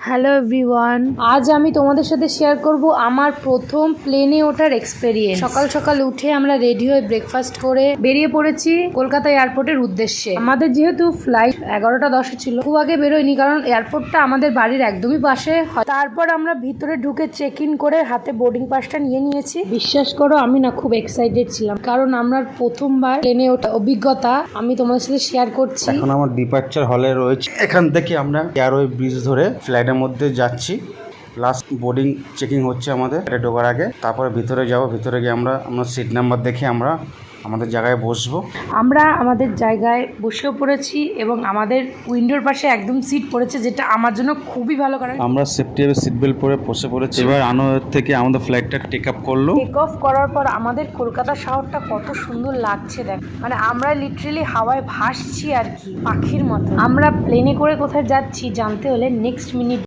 Hello everyone, আজ আমি তোমাদের সাথে শেয়ার করব আমার প্রথম প্লেনে ওঠার এক্সপেরিয়েন্স। সকাল সকাল উঠে আমরা রেডি হয়ে ব্রেকফাস্ট করে বেরিয়ে পড়েছি কলকাতা এয়ারপোর্টের উদ্দেশ্যে। আমাদের যেহেতু ফ্লাইট 11:10 ছিল, খুব আগে বেরোয়নি কারণ এয়ারপোর্টটা আমাদের বাড়ির একদমই পাশে। তারপর আমরা ভিতরে ঢুকে চেক ইন করে হাতে বোর্ডিং পাসটা নিয়ে নিয়েছি। বিশ্বাস করো, আমি না খুব এক্সাইটেড ছিলাম কারণ আমার প্রথমবার প্লেনে ওঠা অভিজ্ঞতা আমি তোমাদের সাথে শেয়ার করছি। এখন আমার ডিপার্চার হলে রয়েছে, এখান থেকে আমরা এয়ারওয়ে ব্রিজ ধরে ফ্লাইটের মধ্যে যাচ্ছি। লাস্ট বোর্ডিং চেকিং হচ্ছে আমাদের ঢোকার আগে, তারপরে ভিতরে যাব। ভিতরে গিয়ে আমরা সিট নাম্বার দেখে আমরা আমাদের জায়গায় বসবো। আমরা আমাদের জায়গায় বসেও পড়েছি এবং আমাদের উইন্ডোর পাশে একদম সিট পড়েছে, যেটা আমার জন্য খুবই ভালো। কারণ আমরা সেফটি সিট বেল্ট পরে বসে পড়েছি। এবার আনোয়ার থেকে আমাদের ফ্লাইটটা টেক আপ করলো। টেক অফ করার পর আমাদের কলকাতা শহরটা কত সুন্দর লাগছে দেখ, মানে আমরা লিটারেলি হাওয়ায় ভাসছি আর কি, পাখির মতো। আমরা প্লেনে করে কোথায় যাচ্ছি জানতে হলে নেক্সট মিনিট